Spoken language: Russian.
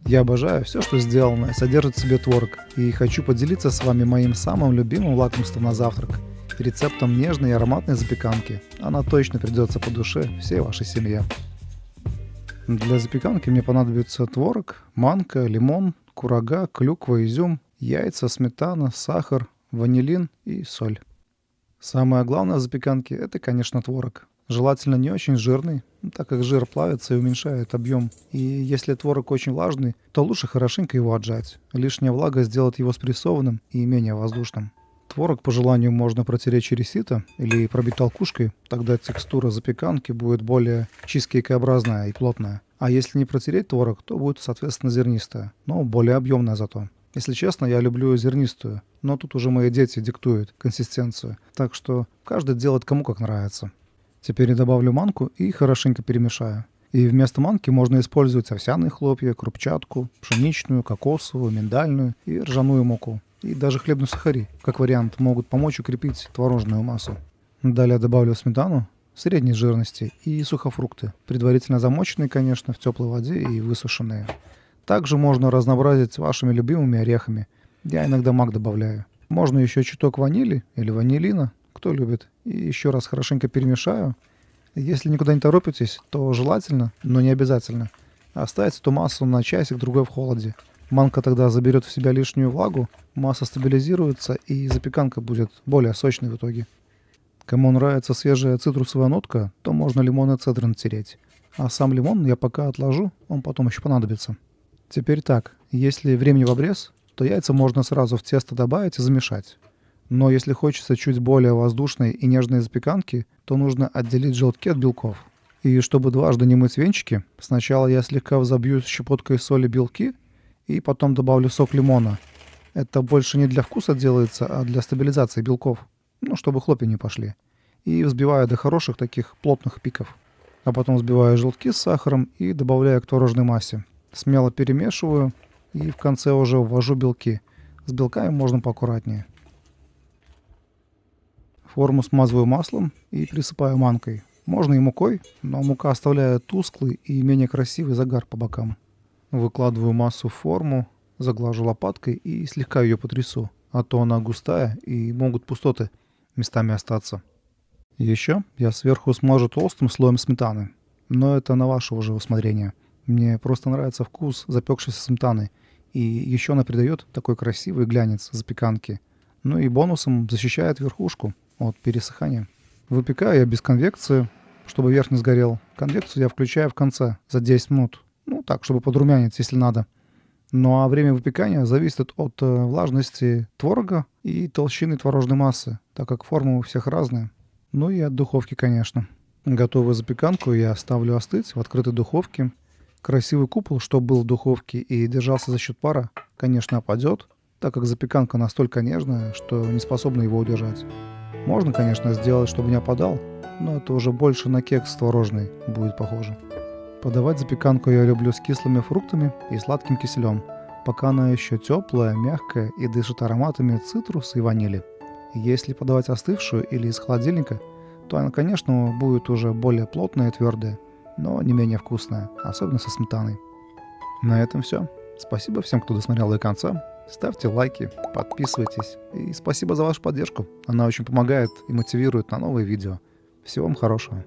Я обожаю все, что сделано и содержит в себе творог, и хочу поделиться с вами моим самым любимым лакомством на завтрак – рецептом нежной и ароматной запеканки. Она точно придется по душе всей вашей семье. Для запеканки мне понадобится творог, манка, лимон, курага, клюква, изюм, яйца, сметана, сахар, ванилин и соль. Самое главное в запеканке – это, конечно, творог. Желательно не очень жирный, так как жир плавится и уменьшает объем. И если творог очень влажный, то лучше хорошенько его отжать. Лишняя влага сделает его спрессованным и менее воздушным. Творог по желанию можно протереть через сито или пробить толкушкой, тогда текстура запеканки будет более чизкейкообразная и плотная. А если не протереть творог, то будет, соответственно, зернистая, но более объемная зато. Если честно, я люблю зернистую, но тут уже мои дети диктуют консистенцию, так что каждый делает кому как нравится. Теперь я добавлю манку и хорошенько перемешаю. И вместо манки можно использовать овсяные хлопья, крупчатку, пшеничную, кокосовую, миндальную и ржаную муку. И даже хлебные сухари, как вариант, могут помочь укрепить творожную массу. Далее добавлю сметану средней жирности и сухофрукты, предварительно замоченные, конечно, в теплой воде и высушенные. Также можно разнообразить вашими любимыми орехами. Я иногда мак добавляю. Можно еще чуток ванили или ванилина, кто любит. И еще раз хорошенько перемешаю. Если никуда не торопитесь, то желательно, но не обязательно, оставить эту массу на часик-другой в холоде. Манка тогда заберет в себя лишнюю влагу, масса стабилизируется и запеканка будет более сочной в итоге. Кому нравится свежая цитрусовая нотка, то можно лимон и цедр натереть. А сам лимон я пока отложу, он потом еще понадобится. Теперь так, если времени в обрез, то яйца можно сразу в тесто добавить и замешать. Но если хочется чуть более воздушной и нежной запеканки, то нужно отделить желтки от белков. И чтобы дважды не мыть венчики, сначала я слегка взобью щепоткой соли белки, и потом добавлю сок лимона. Это больше не для вкуса делается, а для стабилизации белков. Чтобы хлопья не пошли. И взбиваю до хороших таких плотных пиков. А потом взбиваю желтки с сахаром и добавляю к творожной массе. Смело перемешиваю и в конце уже ввожу белки. С белками можно поаккуратнее. Форму смазываю маслом и присыпаю манкой. Можно и мукой, но мука оставляет тусклый и менее красивый загар по бокам. Выкладываю массу в форму, заглажу лопаткой и слегка ее потрясу, а то она густая и могут пустоты местами остаться. Еще я сверху смажу толстым слоем сметаны, но это на ваше уже усмотрение. Мне просто нравится вкус запекшейся сметаны, и еще она придает такой красивый глянец запеканки. Ну и бонусом защищает верхушку от пересыхания. Выпекаю я без конвекции, чтобы верх не сгорел. Конвекцию я включаю в конце за 10 минут. Так, чтобы подрумянить, если надо. Ну а время выпекания зависит от влажности творога и толщины творожной массы, так как формы у всех разные. Ну и от духовки, конечно. Готовую запеканку я ставлю остыть в открытой духовке. Красивый купол, что был в духовке и держался за счет пара, конечно, опадет, так как запеканка настолько нежная, что не способна его удержать. Можно, конечно, сделать, чтобы не опадал, но это уже больше на кекс творожный будет похоже. Подавать запеканку я люблю с кислыми фруктами и сладким киселем, пока она еще теплая, мягкая и дышит ароматами цитруса и ванили. Если подавать остывшую или из холодильника, то она, конечно, будет уже более плотная и твердая, но не менее вкусная, особенно со сметаной. На этом все. Спасибо всем, кто досмотрел до конца. Ставьте лайки, подписывайтесь. И спасибо за вашу поддержку. Она очень помогает и мотивирует на новые видео. Всего вам хорошего.